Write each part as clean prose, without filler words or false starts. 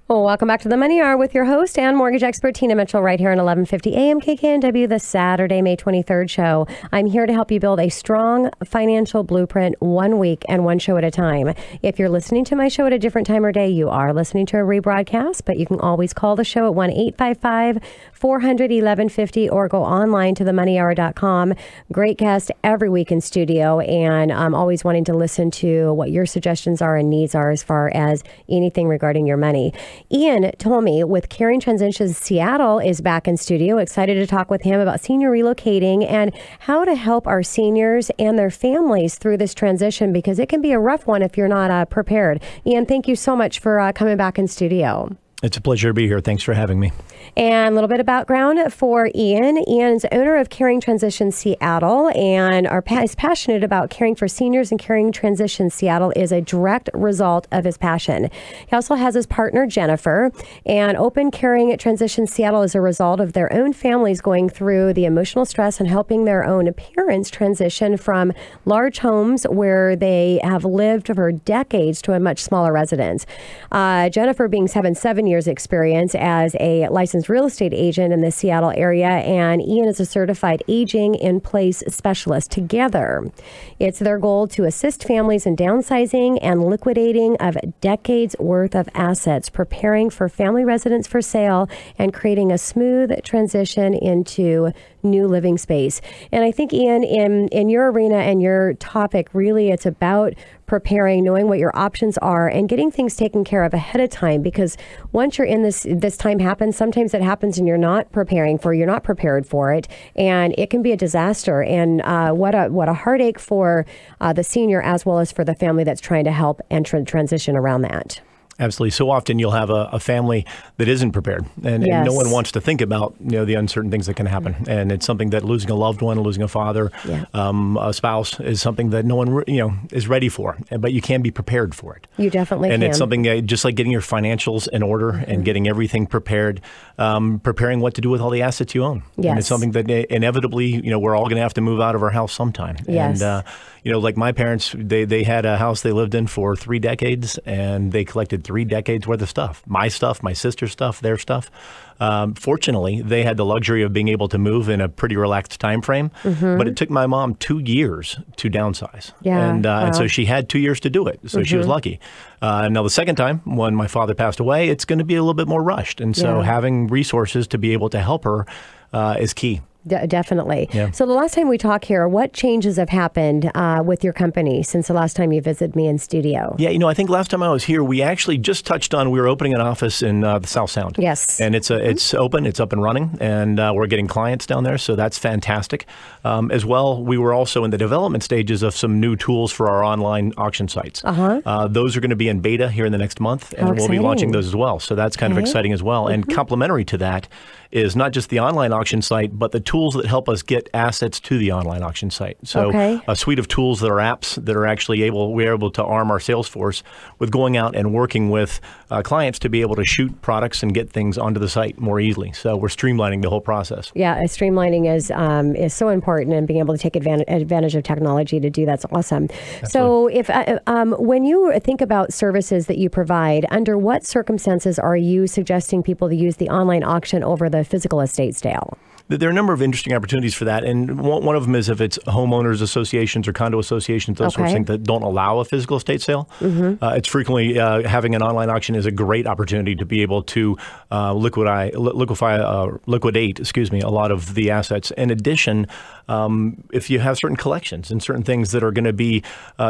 Well, welcome back to the Money Hour with your host and mortgage expert Tina Mitchell right here on 1150 AM KKNW, the Saturday, May 23rd show. I'm here to help you build a strong financial blueprint 1 week and one show at a time. If you're listening to my show at a different time or day, you are listening to a rebroadcast, but you can always call the show at 1-855-400-1150 or go online to themoneyhour.com. Great guest every week in studio, and I'm always wanting to listen to what your suggestions are and needs are as far as anything regarding your money. Ian Tolmie with Caring Transitions Seattle is back in studio. Excited to talk with him about senior relocating and how to help our seniors and their families through this transition, because it can be a rough one if you're not prepared. Ian, thank you so much for coming back in studio. It's a pleasure to be here. Thanks for having me. And a little bit of background for Ian. Ian's owner of Caring Transitions Seattle and is passionate about caring for seniors, and Caring Transitions Seattle is a direct result of his passion. He also has his partner, Jennifer, and Open Caring Transitions Seattle is a result of their own families going through the emotional stress and helping their own parents transition from large homes where they have lived for decades to a much smaller residence. Jennifer being 7 years experience as a licensed real estate agent in the Seattle area, and Ian is a certified aging in place specialist. Together, it's their goal to assist families in downsizing and liquidating of decades worth of assets, preparing for family residence for sale, and creating a smooth transition into new living space. And I think, Ian, in your arena and your topic, really it's about preparing, knowing what your options are, and getting things taken care of ahead of time, because once you're in this time happens, sometimes it happens and you're not prepared for it, and it can be a disaster. And what a heartache for the senior as well as for the family that's trying to help and transition around that. Absolutely. So often you'll have a family that isn't prepared, and no one wants to think about the uncertain things that can happen. And it's something that losing a loved one, losing a father, a spouse is something that no one is ready for, but you can be prepared for it. You definitely can. And it's something just like getting your financials in order and getting everything prepared, preparing what to do with all the assets you own. Yes. And it's something that inevitably, we're all going to have to move out of our house sometime. Yes. And, like my parents, they had a house they lived in for 3 decades, and they collected 3 decades worth of stuff. My stuff, my sister's stuff, their stuff. Fortunately, they had the luxury of being able to move in a pretty relaxed time frame, but it took my mom 2 years to downsize. Yeah. And so she had 2 years to do it. So she was lucky. Now, the second time, when my father passed away, it's going to be a little bit more rushed. And so having resources to be able to help her is key. Definitely. Yeah. So the last time we talked here, what changes have happened with your company since the last time you visited me in studio? Yeah, I think last time I was here, we actually just touched on, we were opening an office in the South Sound. Yes. And it's open, it's up and running, and we're getting clients down there, so that's fantastic. As well, we were also in the development stages of some new tools for our online auction sites. Those are going to be in beta here in the next month, and we'll be launching those as well. So that's kind of exciting as well. And complementary to that is not just the online auction site, but the tools that help us get assets to the online auction site. So a suite of tools that are apps that are actually we're able to arm our sales force with going out and working with clients to be able to shoot products and get things onto the site more easily. So we're streamlining the whole process. Yeah, streamlining is so important, and being able to take advantage of technology to do that's awesome. Absolutely. So if when you think about services that you provide, under what circumstances are you suggesting people to use the online auction over the physical estate sale? There are a number of interesting opportunities for that, and one of them is if it's homeowners associations or condo associations, those sorts of things that don't allow a physical estate sale. It's frequently having an online auction is a great opportunity to be able to liquidate a lot of the assets. In addition, if you have certain collections and certain things that are going to be,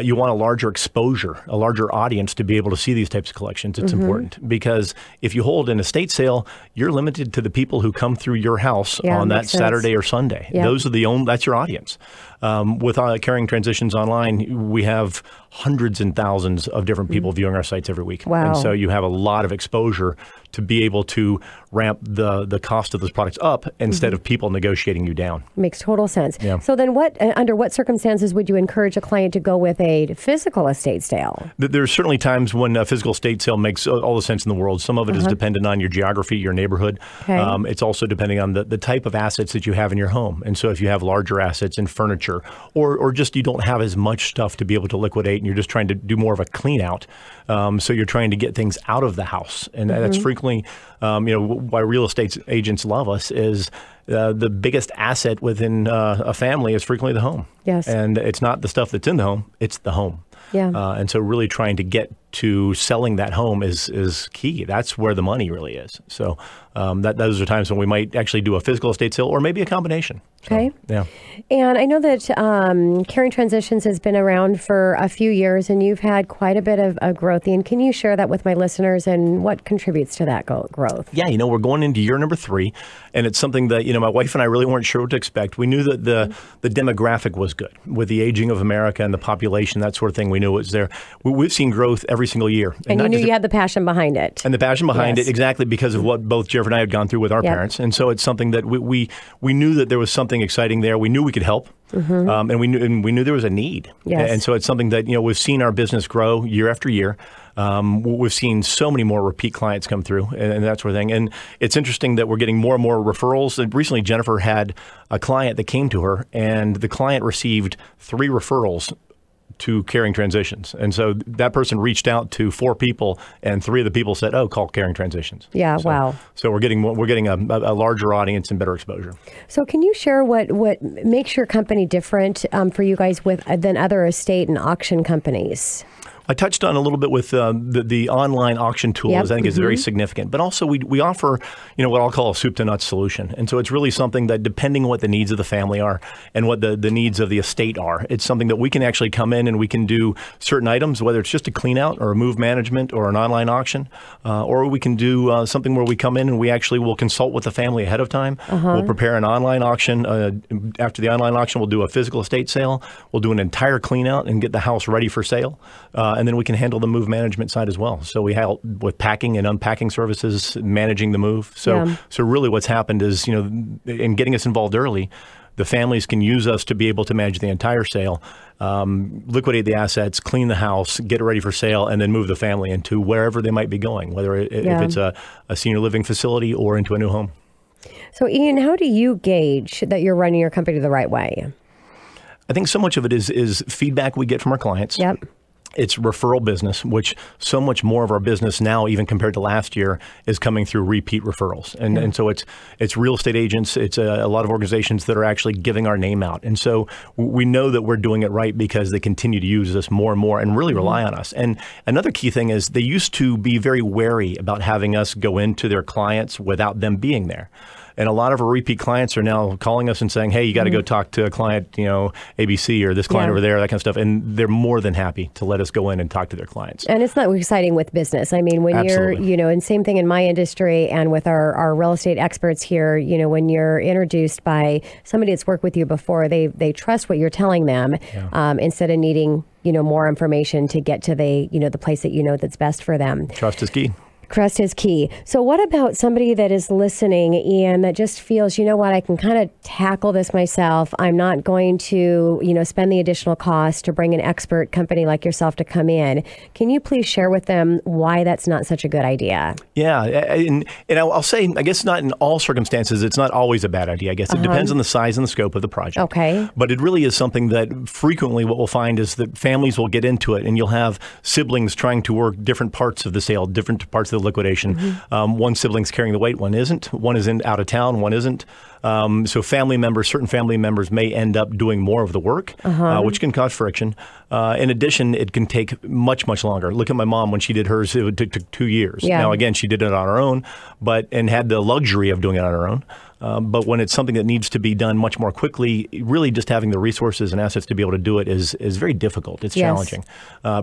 you want a larger exposure, a larger audience to be able to see these types of collections. It's important, because if you hold an estate sale, you're limited to the people who come through your house on that Saturday or Sunday. Those are that's your audience. With Caring Transitions Online, we have hundreds and thousands of different people viewing our sites every week. Wow. And so you have a lot of exposure to be able to ramp the cost of those products up instead of people negotiating you down. Makes total sense. Yeah. So then under what circumstances would you encourage a client to go with a physical estate sale? There's certainly times when a physical estate sale makes all the sense in the world. Some of it is dependent on your geography, your neighborhood. It's also depending on the type of assets that you have in your home. And so if you have larger assets in furniture, furniture, or just you don't have as much stuff to be able to liquidate, and you're just trying to do more of a clean out. So you're trying to get things out of the house, and that's frequently, why real estate agents love us is the biggest asset within a family is frequently the home. Yes. And it's not the stuff that's in the home, it's the home. Yeah. And so really trying to get to selling that home is key. That's where the money really is. So those are times when we might actually do a physical estate sale or maybe a combination. So, Okay. yeah. And I know that Caring Transitions has been around for a few years, and you've had quite a bit of growth. And can you share that with my listeners and what contributes to that growth? Yeah, we're going into year number 3, and it's something that, my wife and I really weren't sure what to expect. We knew that the demographic was good. With the aging of America and the population, that sort of thing, we knew it was there. We've seen growth every single year. And you knew you had the passion behind it. And the passion behind Yes. it, exactly because of what both Jeff and I had gone through with our parents. And so it's something that we knew that there was something exciting there. We knew we could help. And we knew there was a need. Yes. And so it's something that, we've seen our business grow year after year. We've seen so many more repeat clients come through and that sort of thing. And it's interesting that we're getting more and more referrals. And recently, Jennifer had a client that came to her, and the client received 3 referrals to Caring Transitions. And so that person reached out to 4 people, and 3 of the people said, "Oh, call Caring Transitions." Yeah, So, wow. So we're getting a larger audience and better exposure. So can you share what makes your company different for you guys than other estate and auction companies? I touched on a little bit with the online auction tools. Yep. I think is very significant, but also we offer what I'll call a soup to nuts solution, and so it's really something that, depending on what the needs of the family are and what the needs of the estate are, it's something that we can actually come in and we can do certain items, whether it's just a clean out or a move management or an online auction, or we can do something where we come in and we actually will consult with the family ahead of time. We'll prepare an online auction. After the online auction, we'll do a physical estate sale. We'll do an entire clean out and get the house ready for sale. And then we can handle the move management side as well. So we help with packing and unpacking services, managing the move. So really what's happened is, in getting us involved early, the families can use us to be able to manage the entire sale, liquidate the assets, clean the house, get it ready for sale, and then move the family into wherever they might be going, whether if it's a senior living facility or into a new home. So Ian, how do you gauge that you're running your company the right way? I think so much of it is feedback we get from our clients. Yep. It's referral business, which so much more of our business now, even compared to last year, is coming through repeat referrals. And so it's real estate agents. It's a lot of organizations that are actually giving our name out. And so we know that we're doing it right because they continue to use us more and more and really rely on us. And another key thing is they used to be very wary about having us go into their clients without them being there. And a lot of our repeat clients are now calling us and saying, "Hey, you got to go talk to a client, ABC or this client over there, that kind of stuff." And they're more than happy to let us go in and talk to their clients. And it's not exciting with business. I mean, when Absolutely. you're, and same thing in my industry and with our real estate experts here, when you're introduced by somebody that's worked with you before, they trust what you're telling them instead of needing, more information to get to the place that that's best for them. Trust is key. Trust is key. So what about somebody that is listening and that just feels, I can kind of tackle this myself. I'm not going to, spend the additional cost to bring an expert company like yourself to come in. Can you please share with them why that's not such a good idea? Yeah. And I'll say, I guess not in all circumstances, it's not always a bad idea. I guess it depends on the size and the scope of the project. Okay. But it really is something that frequently what we'll find is that families will get into it and you'll have siblings trying to work different parts of the sale, different parts of the liquidation. One sibling's carrying the weight, one isn't. One is out of town, one isn't. So certain family members may end up doing more of the work, which can cause friction. In addition, it can take much, much longer. Look at my mom. When she did hers, it took 2 years. Yeah. Now, again, she did it on her own, and had the luxury of doing it on her own. But when it's something that needs to be done much more quickly, really just having the resources and assets to be able to do it is very difficult. It's challenging.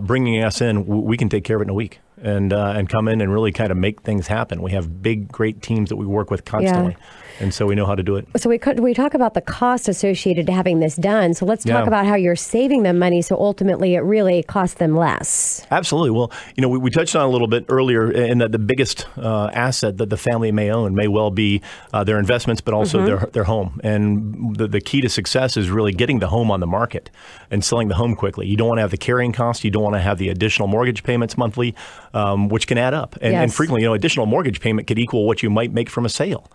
Bringing us in, we can take care of it in a week and come in and really kind of make things happen. We have big, great teams that we work with constantly. And so we know how to do it. So we talk about the cost associated to having this done. So let's talk about how you're saving them money. So ultimately, it really costs them less. Absolutely. Well, we touched on a little bit earlier in that the biggest asset that the family may own may well be their investments, but also their home. And the key to success is really getting the home on the market and selling the home quickly. You don't want to have the carrying cost. You don't want to have the additional mortgage payments monthly, which can add up. And frequently, additional mortgage payment could equal what you might make from a sale.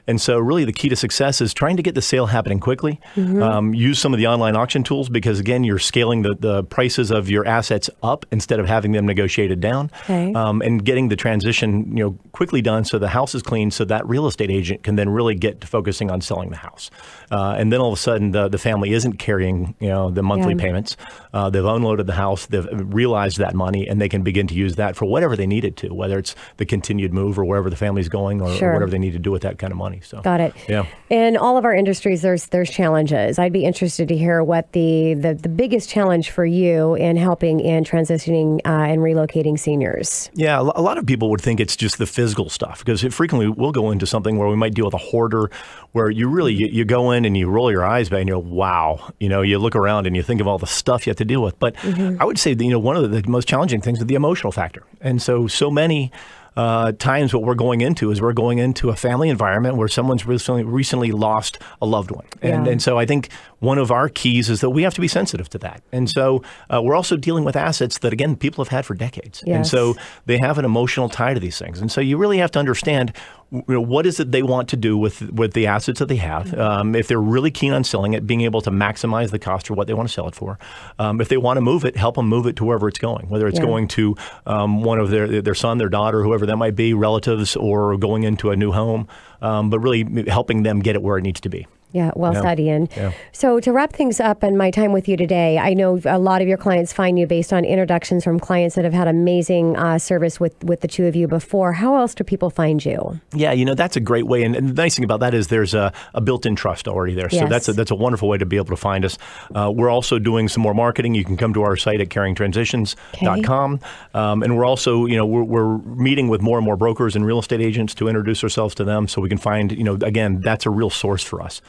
And so really the key to success is trying to get the sale happening quickly. Use some of the online auction tools because, again, you're scaling the prices of your assets up instead of having them negotiated down. And getting the transition quickly done so the house is clean so that real estate agent can then really get to focusing on selling the house. And then all of a sudden the family isn't carrying the monthly payments. They've unloaded the house, they've realized that money, and they can begin to use that for whatever they need it to, whether it's the continued move or wherever the family's going or whatever they need to do with that kind of money. So got it. Yeah. In all of our industries, there's challenges. I'd be interested to hear what the biggest challenge for you in helping in transitioning and relocating seniors. Yeah, a lot of people would think it's just the physical stuff because frequently we'll go into something where we might deal with a hoarder where you really, you go in and you roll your eyes back and you're, wow, you look around and you think of all the stuff you have to deal with. But I would say, one of the most challenging things is the emotional factor. And so many times what we're going into is we're going into a family environment where someone's recently lost a loved one. And so I think one of our keys is that we have to be sensitive to that. And so we're also dealing with assets that, again, people have had for decades. And so they have an emotional tie to these things. And so you really have to understand what is it they want to do with the assets that they have. If they're really keen on selling it, being able to maximize the cost for what they want to sell it for. If they want to move it, help them move it to wherever it's going, whether it's going to one of their son, their daughter, whoever that might be, relatives, or going into a new home, but really helping them get it where it needs to be. Yeah, well said, Ian. So to wrap things up and my time with you today, I know a lot of your clients find you based on introductions from clients that have had amazing service with the two of you before. How else do people find you? Yeah, that's a great way. And the nice thing about that is there's a built-in trust already there. So that's a wonderful way to be able to find us. We're also doing some more marketing. You can come to our site at caringtransitions.com. And we're also, we're meeting with more and more brokers and real estate agents to introduce ourselves to them so we can find, again, that's a real source for us.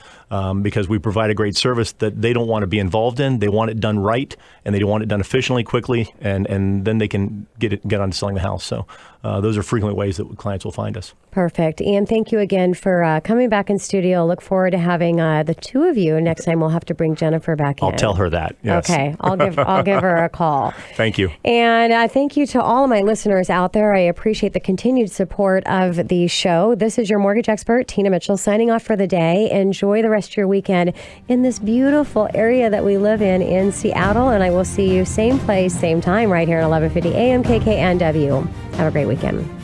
Because we provide a great service that they don't want to be involved in. They want it done right, and they want it done efficiently, quickly, and then they can get on to selling the house. So those are frequent ways that clients will find us. Perfect. Ian, thank you again for coming back in studio. Look forward to having the two of you. Next time we'll have to bring Jennifer back in. I'll tell her that. Yes. Okay. I'll give her a call. Thank you. And thank you to all of my listeners out there. I appreciate the continued support of the show. This is your mortgage expert, Tina Mitchell, signing off for the day. Enjoy the rest of your weekend in this beautiful area that we live in Seattle. And I will see you same place, same time, right here at 1150 AM KKNW. Have a great weekend.